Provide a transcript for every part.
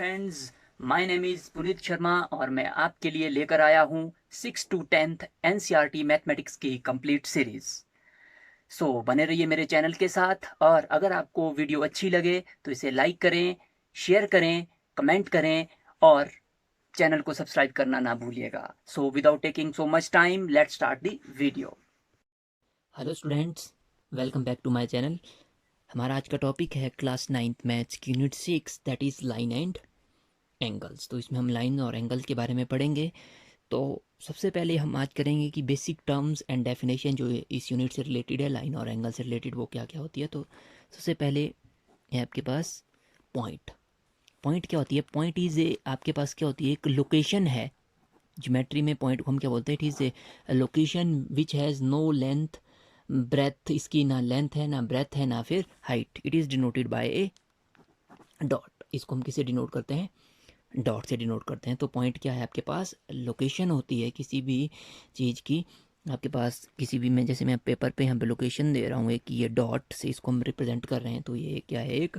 Friends, my name is Puneet Sharma और मैं आपके लिए लेकर आया हूँ 6 to 10th एनसीईआरटी मैथमेटिक्स की कंप्लीट सीरीज़। सो बने रहिए मेरे चैनल के साथ और अगर आपको वीडियो अच्छी लगे तो इसे लाइक करें, शेयर करें, कमेंट करें और चैनल को सब्सक्राइब करना ना भूलिएगा। So without taking so much time, let's start the video. Hello students, welcome back to my channel. हमारा आज का टॉपिक है क्लास 9th मैथ्स की unit 6, that is line and angles. तो इसमें हम लाइन और एंगल के बारे में पढ़ेंगे। तो सबसे पहले हम आज करेंगे कि बेसिक टर्म्स एंड डेफिनेशन जो इस यूनिट से रिलेटेड है, लाइन और एंगल से रिलेटेड, वो क्या क्या होती है। तो सबसे पहले है आपके पास पॉइंट। पॉइंट क्या होती है? पॉइंट इज़ ए, आपके पास क्या होती है, एक लोकेशन है। ज्योमेट्री में पॉइंट को हम क्या बोलते हैं? It is a location which has no length breadth, इसकी ना लेंथ है ना ब्रेथ है ना फिर height. It is denoted by a dot. इसको हम किसे डिनोट करते हैं? डॉट से डिनोट करते हैं। तो पॉइंट क्या है? आपके पास लोकेशन होती है किसी भी चीज़ की। आपके पास किसी भी में, जैसे मैं पेपर पे यहाँ पे लोकेशन दे रहा हूँ कि ये डॉट से इसको हम रिप्रेजेंट कर रहे हैं, तो ये क्या है? एक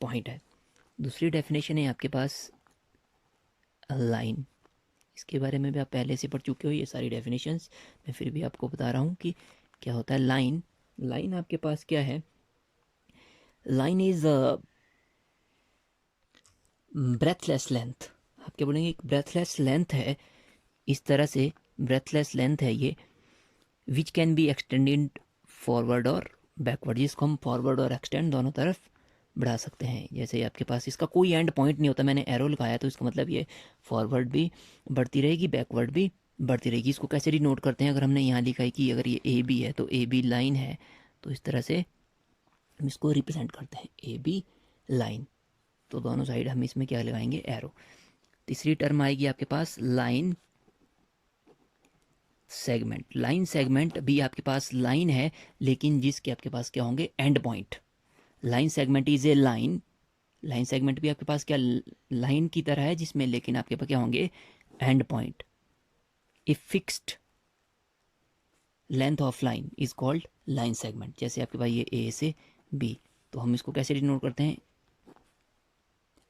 पॉइंट है। दूसरी डेफिनेशन है आपके पास लाइन। इसके बारे में भी आप पहले से पढ़ चुके हो ये सारी डेफिनेशंस। मैं फिर भी आपको बता रहा हूँ कि क्या होता है लाइन। लाइन आपके पास क्या है? Line is breathless length. आप क्या बोलेंगे? एक ब्रेथलेस लेंथ है, इस तरह से ब्रेथलेस लेंथ है ये, which can be extended forward और बैकवर्ड, जिसको हम फॉरवर्ड और एक्सटेंड दोनों तरफ बढ़ा सकते हैं। जैसे आपके पास इसका कोई एंड पॉइंट नहीं होता, मैंने एरो लगाया तो इसका मतलब ये फॉरवर्ड भी बढ़ती रहेगी, बैकवर्ड भी बढ़ती रहेगी। इसको कैसे डिनोट करते हैं? अगर हमने यहाँ लिखा है कि अगर ये ए बी है तो ए बी लाइन है, तो इस तरह से हम इसको रिप्रेजेंट करते हैं, ए बी लाइन। तो दोनों साइड हम इसमें क्या लगाएंगे? एरो। तीसरी टर्म आएगी आपके पास लाइन सेगमेंट। लाइन सेगमेंट भी आपके पास लाइन है, लेकिन जिसके आपके पास क्या होंगे? And point. Line segment is a line. Line segment भी आपके पास क्या लाइन की तरह है, जिसमें लेकिन आपके पास क्या होंगे? And point. A fixed length of line is called line segment. जैसे आपके पास ये ए से बी, तो हम इसको कैसे डिनोट करते हैं?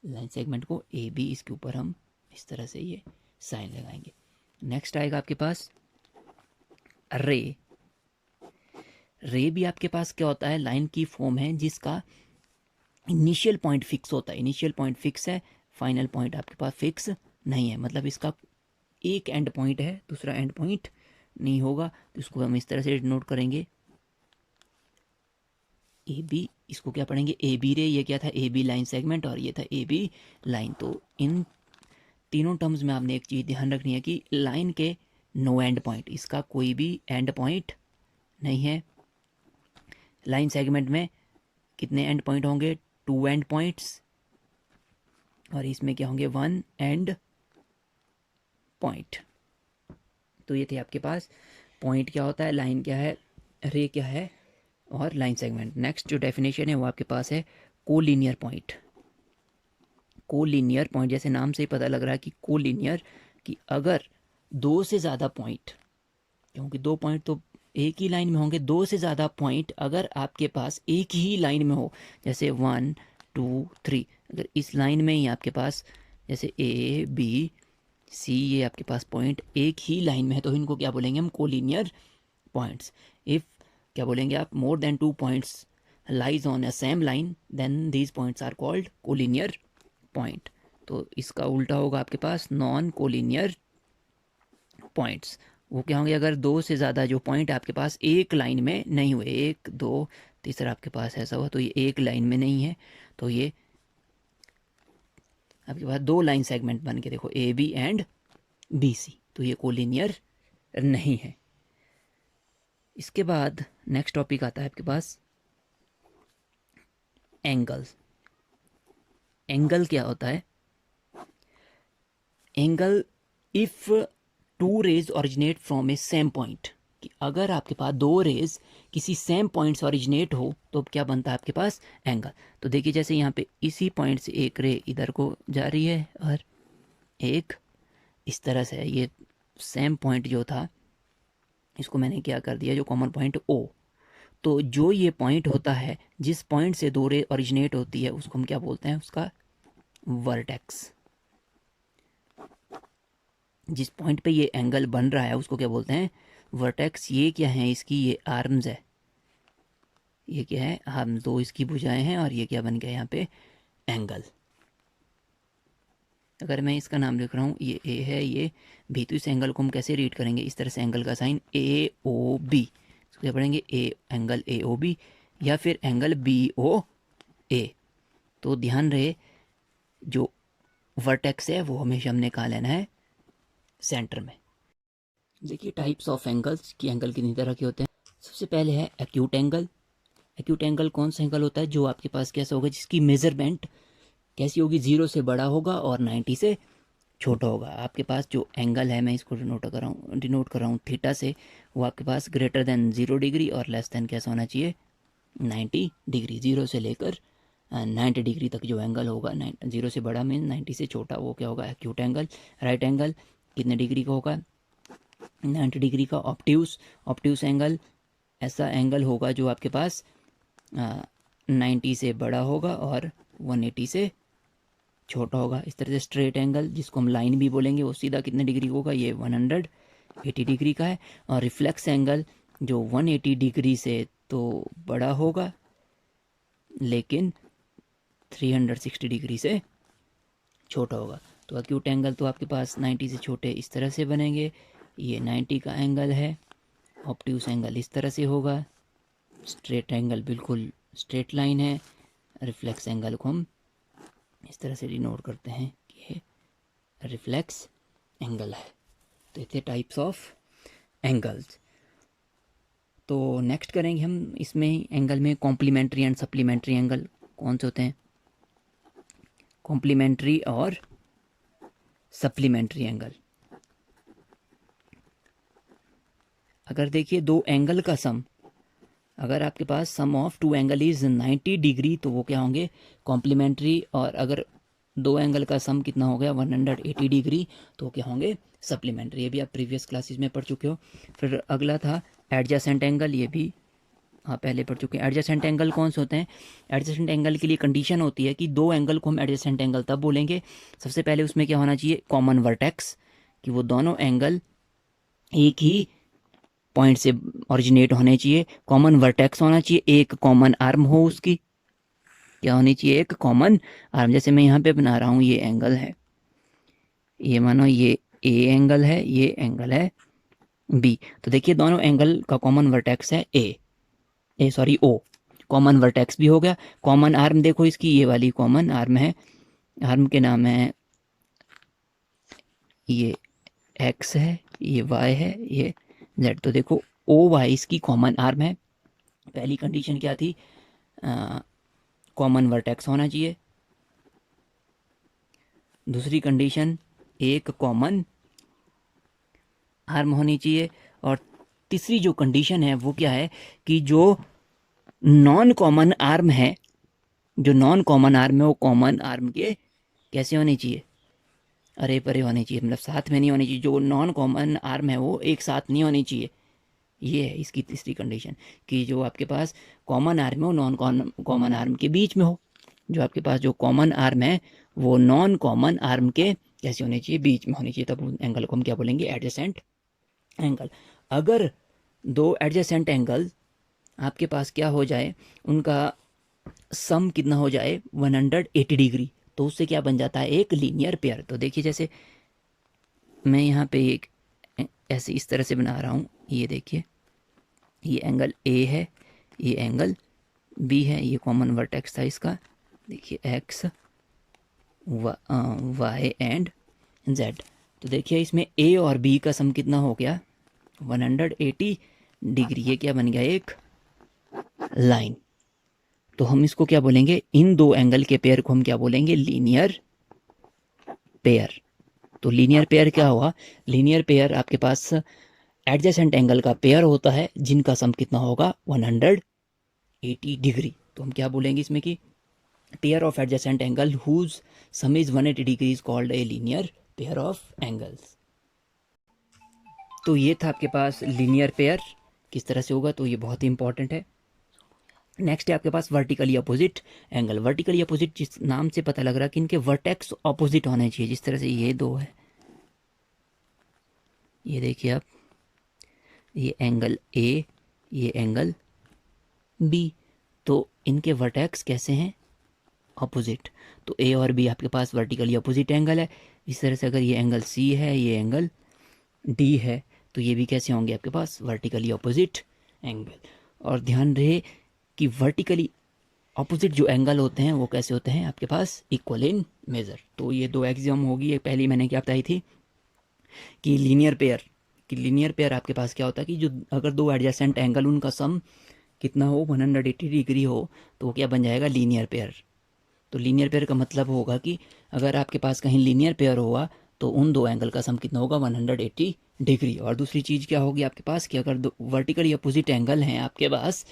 लाइन सेगमेंट को ए बी, इसके ऊपर हम इस तरह से ये साइन लगाएंगे। नेक्स्ट आएगा आपके पास रे। रे भी आपके पास क्या होता है? लाइन की फॉर्म है जिसका इनिशियल पॉइंट फिक्स होता है। इनिशियल पॉइंट फिक्स है, फाइनल पॉइंट आपके पास फिक्स नहीं है। मतलब इसका एक एंड पॉइंट है, दूसरा एंड पॉइंट नहीं होगा। तो इसको हम इस तरह से नोट करेंगे, ए बी। इसको क्या पढ़ेंगे? ए बी रे। ये क्या था? ए बी लाइन सेगमेंट, और ये था ए बी लाइन। तो इन तीनों टर्म्स में आपने एक चीज़ ध्यान रखनी है कि लाइन के नो एंड पॉइंट, इसका कोई भी एंड पॉइंट नहीं है। लाइन सेगमेंट में कितने एंड पॉइंट होंगे? 2 एंड पॉइंट्स। और इसमें क्या होंगे? 1 एंड पॉइंट। तो ये थे आपके पास पॉइंट क्या होता है, लाइन क्या है, रे क्या है, और लाइन सेगमेंट। नेक्स्ट जो डेफिनेशन है वो आपके पास है कोलिनियर पॉइंट। कोलिनियर पॉइंट, जैसे नाम से ही पता लग रहा है कि कोलिनियर, कि अगर दो से ज़्यादा पॉइंट, क्योंकि दो पॉइंट तो एक ही लाइन में होंगे, दो से ज़्यादा पॉइंट अगर आपके पास एक ही लाइन में हो, जैसे 1 2 3, अगर इस लाइन में ही आपके पास जैसे ए बी सी, ये आपके पास पॉइंट एक ही लाइन में है, तो इनको क्या बोलेंगे हम? Collinear points. इफ़ क्या बोलेंगे आप? More than 2 points lies on a same line, then these points are called collinear point. तो इसका उल्टा होगा आपके पास नॉन कोलिनियर पॉइंट्स। वो क्या होंगे? अगर दो से ज़्यादा जो पॉइंट आपके पास एक लाइन में नहीं हुए, एक दो तीसरा आपके पास ऐसा हुआ, तो ये एक लाइन में नहीं है, तो ये आपके पास दो लाइन सेगमेंट बन के देखो, A B and B C, तो ये कोलिनियर नहीं है। इसके बाद नेक्स्ट टॉपिक आता है आपके पास एंगल्स। एंगल क्या होता है? Angle if two rays originate from a same point, कि अगर आपके पास दो रेज किसी सेम पॉइंट से ओरिजिनेट हो तो क्या बनता है आपके पास? एंगल। तो देखिए, जैसे यहाँ पे इसी पॉइंट से एक रे इधर को जा रही है और एक इस तरह से है। ये सेम पॉइंट जो था, इसको मैंने क्या कर दिया, जो कॉमन पॉइंट ओ। तो जो ये पॉइंट होता है, जिस पॉइंट से दो रे ओरिजिनेट होती है, उसको हम क्या बोलते हैं? उसका वर्टेक्स। जिस पॉइंट पे ये एंगल बन रहा है उसको क्या बोलते हैं? वर्टेक्स। ये क्या है? इसकी ये आर्म्स है। ये क्या है? आर्म्स, दो इसकी भुजाएं हैं और ये क्या बन गया यहाँ पे? एंगल। अगर मैं इसका नाम लिख रहा हूँ, ये ए है, ये बी, तो इस एंगल को हम कैसे रीड करेंगे? इस तरह से एंगल का साइन ए ओ बी। इसको क्या पढ़ेंगे? A angle A O B या फिर एंगल बी ओ ए। तो ध्यान रहे, जो वर्टेक्स है वो हमेशा हमने कहाँ लेना है? सेंटर में। देखिए टाइप्स ऑफ एंगल्स की एंगल कितनी तरह के होते हैं। सबसे पहले है एक्यूट एंगल। एक्यूट एंगल कौन सा एंगल होता है? जो आपके पास कैसा होगा, जिसकी मेजरमेंट कैसी होगी? 0 से बड़ा होगा और 90 से छोटा होगा। आपके पास जो एंगल है, मैं इसको डिनोट कर रहा हूँ थीटा से, वो आपके पास ग्रेटर देन 0 डिग्री और लेस देन कैसा होना चाहिए? 90 डिग्री। 0 से लेकर 90 डिग्री तक जो एंगल होगा, 0 से बड़ा मीन 90 से छोटा, वो क्या होगा? Acute angle. राइट एंगल कितने डिग्री का होगा? 90 डिग्री का। ऑब्ट्यूस। ऑब्ट्यूस एंगल ऐसा एंगल होगा जो आपके पास 90 से बड़ा होगा और 180 से छोटा होगा। इस तरह से स्ट्रेट एंगल, जिसको हम लाइन भी बोलेंगे, वो सीधा कितने डिग्री होगा? ये 180 डिग्री का है। और रिफ्लेक्स एंगल जो 180 डिग्री से तो बड़ा होगा लेकिन 360 डिग्री से छोटा होगा। तो एक्यूट एंगल तो आपके पास 90 से छोटे इस तरह से बनेंगे। ये 90 का एंगल है। ऑब्ट्यूस एंगल इस तरह से होगा। स्ट्रेट एंगल बिल्कुल स्ट्रेट लाइन है। रिफ्लेक्स एंगल को हम इस तरह से डिनोट करते हैं कि ये रिफ्लेक्स एंगल है। तो ये थे टाइप्स ऑफ एंगल्स। तो नेक्स्ट करेंगे हम इसमें एंगल में कॉम्प्लीमेंट्री एंड सप्लीमेंट्री एंगल। कौन से होते हैं? कॉम्प्लीमेंट्री और सप्लीमेंट्री एंगल। अगर देखिए दो एंगल का सम, अगर आपके पास sum of two angle is 90 degree तो वो क्या होंगे? कॉम्प्लीमेंट्री। और अगर दो एंगल का सम कितना हो गया? 180 डिग्री, तो क्या होंगे? सप्लीमेंट्री। ये भी आप प्रीवियस क्लासेस में पढ़ चुके हो। फिर अगला था एडजेसेंट एंगल। ये भी हाँ पहले पढ़ चुके हैं। एडजेसेंट एंगल कौन से होते हैं? एडजेसेंट एंगल के लिए कंडीशन होती है कि दो एंगल को हम एडजेसेंट एंगल तब बोलेंगे, सबसे पहले उसमें क्या होना चाहिए? कॉमन वर्टेक्स, कि वो दोनों एंगल एक ही पॉइंट से ओरिजिनेट होने चाहिए। कॉमन वर्टेक्स होना चाहिए, एक कॉमन आर्म हो उसकी। क्या होनी चाहिए? एक कॉमन आर्म। जैसे मैं यहाँ पे बना रहा हूँ, ये एंगल है, ये मानो ये ए एंगल है, ये एंगल है बी। तो देखिए दोनों एंगल का कॉमन वर्टेक्स है सॉरी ओ। कॉमन वर्टेक्स भी हो गया। कॉमन आर्म देखो इसकी, ये वाली कॉमन आर्म है। आर्म के नाम है, ये एक्स है, ये वाई है, ये जेड। तो देखो ओ वाई इसकी कॉमन आर्म है। पहली कंडीशन क्या थी? कॉमन वर्टेक्स होना चाहिए। दूसरी कंडीशन, एक कॉमन आर्म होनी चाहिए। और तीसरी जो कंडीशन है वो क्या है? कि जो नॉन कॉमन आर्म है, जो नॉन कॉमन आर्म है, वो कॉमन आर्म के कैसे होनी चाहिए? अरे परे होनी चाहिए, मतलब साथ में नहीं होनी चाहिए। जो नॉन कॉमन आर्म है वो एक साथ नहीं होनी चाहिए। ये है इसकी तीसरी कंडीशन, कि जो आपके पास कॉमन आर्म है वो नॉन कॉमन आर्म के बीच में हो। जो आपके पास जो कॉमन आर्म है वो नॉन कॉमन आर्म के कैसे होने चाहिए? बीच में होनी चाहिए। तब एंगल को हम क्या बोलेंगे? Adjacent angle. अगर दो एडजेसेंट एंगल आपके पास क्या हो जाए, उनका सम कितना हो जाए? 180 डिग्री, तो उससे क्या बन जाता है? एक लीनियर पेयर। तो देखिए जैसे मैं यहाँ पे एक ऐसे इस तरह से बना रहा हूँ, ये देखिए ये एंगल ए है, ये एंगल बी है, ये कॉमन वर्टेक्स था इसका। देखिए एक्स वाई एंड जेड। तो देखिए इसमें ए और बी का सम कितना हो गया? 180 डिग्री। ये क्या बन गया? एक लाइन। तो हम इसको क्या बोलेंगे? इन दो एंगल के पेयर को हम क्या बोलेंगे? Linear pair. तो लीनियर पेयर क्या हुआ? लीनियर पेयर आपके पास एडजेसेंट एंगल का पेयर होता है जिनका सम कितना होगा? 180 डिग्री। तो हम क्या बोलेंगे इसमें कि pair of adjacent angle whose sum is 180 degree is called a linear pair of angles. तो ये था आपके पास लीनियर पेयर किस तरह से होगा, तो ये बहुत ही इंपॉर्टेंट है। नेक्स्ट है आपके पास vertically opposite angle. Vertically opposite जिस नाम से पता लग रहा है कि इनके वर्टेक्स अपोजिट होने चाहिए। जिस तरह से ये दो है, ये देखिए आप, ये एंगल ए, ये एंगल बी, तो इनके वर्टेक्स कैसे हैं? अपोजिट। तो ए और बी आपके पास वर्टिकली अपोजिट एंगल है। इस तरह से अगर ये एंगल सी है, ये एंगल डी है, तो ये भी कैसे होंगे आपके पास? Vertically opposite angle. और ध्यान रहे कि वर्टिकली अपोजिट जो एंगल होते हैं वो कैसे होते हैं आपके पास? Equal in major. तो ये दो एक्सियम होगी। एक पहली मैंने क्या बताई थी कि लीनियर पेयर आपके पास क्या होता है कि जो अगर दो एडजेसेंट एंगल उनका सम कितना हो, 180 डिग्री हो, तो वो क्या बन जाएगा? Linear pair. तो लीनियर पेयर का मतलब होगा कि अगर आपके पास कहीं लीनियर पेयर हुआ तो उन दो एंगल का सम कितना होगा? 180 डिग्री। और दूसरी चीज़ क्या होगी आपके पास कि अगर दो वर्टिकली अपोजिट एंगल हैं आपके पास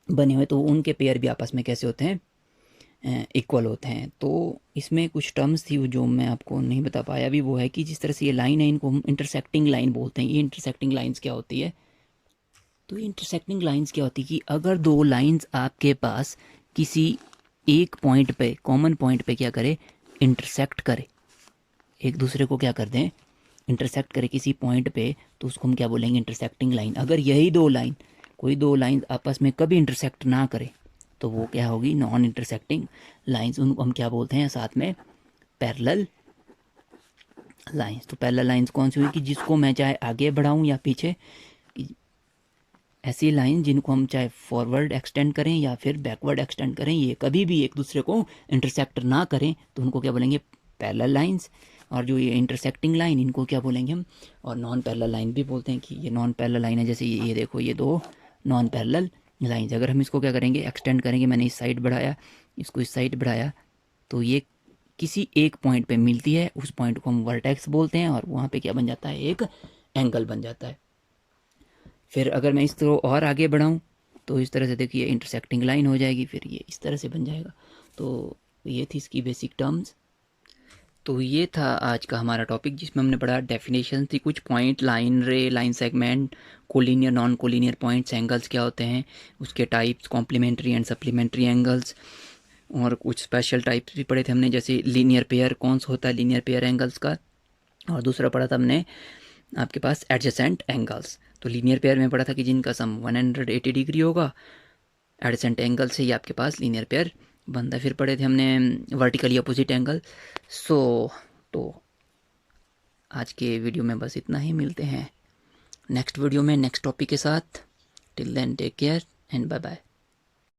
बने हुए, तो उनके पेयर भी आपस में कैसे होते हैं? इक्वल होते हैं। तो इसमें कुछ टर्म्स थी जो मैं आपको नहीं बता पाया अभी, वो है कि जिस तरह से ये लाइन है इनको हम इंटरसेक्टिंग लाइन बोलते हैं। ये इंटरसेक्टिंग लाइंस क्या होती है? तो ये इंटरसेक्टिंग लाइंस क्या होती है कि अगर दो लाइंस आपके पास किसी एक पॉइंट पे, कॉमन पॉइंट पे क्या करे? इंटरसेक्ट करे, एक दूसरे को क्या कर दें? इंटरसेक्ट करे किसी पॉइंट पे, तो उसको हम क्या बोलेंगे? Intersecting line. अगर यही दो लाइन, कोई दो लाइन आपस में कभी इंटरसेक्ट ना करे, तो वो क्या होगी? Non intersecting lines. उनको हम क्या बोलते हैं साथ में? Parallel lines. तो पैरेलल लाइंस कौन सी हुई कि जिसको मैं चाहे आगे बढ़ाऊं या पीछे, ऐसी लाइन जिनको हम चाहे फॉरवर्ड एक्सटेंड करें या फिर बैकवर्ड एक्सटेंड करें, ये कभी भी एक दूसरे को इंटरसेक्ट ना करें, तो उनको क्या बोलेंगे? Parallel lines. और जो ये इंटरसेक्टिंग लाइन, इनको क्या बोलेंगे हम? और नॉन पैरेलल लाइन भी बोलते हैं कि ये नॉन पैरेलल लाइन है। जैसे ये देखो, ये दो नॉन पैरेलल लाइंस, अगर हम इसको क्या करेंगे? एक्सटेंड करेंगे। मैंने इस साइड बढ़ाया, इसको इस साइड बढ़ाया, तो ये किसी एक पॉइंट पे मिलती है, उस पॉइंट को हम वर्टेक्स बोलते हैं, और वहाँ पे क्या बन जाता है? एक एंगल बन जाता है। फिर अगर मैं इस तरह और आगे बढ़ाऊँ, तो इस तरह से देखिए इंटरसेक्टिंग लाइन हो जाएगी, फिर ये इस तरह से बन जाएगा। तो ये थी इसकी बेसिक टर्म्स। तो ये था आज का हमारा टॉपिक, जिसमें हमने पढ़ा डेफिनेशन थी, कुछ point, line ray, line segment, collinear, non collinear points, angles क्या होते हैं, उसके types, complementary and supplementary angles, और कुछ स्पेशल टाइप्स भी पढ़े थे हमने, जैसे लीनियर पेयर कौन सा होता है, लीनियर पेयर एंगल्स का। और दूसरा पढ़ा था हमने आपके पास एडजेसेंट एंगल्स। तो लीनियर पेयर में पढ़ा था कि जिनका सम 180 डिग्री होगा, एडजेसेंट एंगल से ही आपके पास लीनियर पेयर बनता है। फिर पढ़े थे हमने वर्टिकली अपोजिट एंगल। तो आज के वीडियो में बस इतना ही। मिलते हैं नेक्स्ट वीडियो में नेक्स्ट टॉपिक के साथ। Till then take care and bye bye.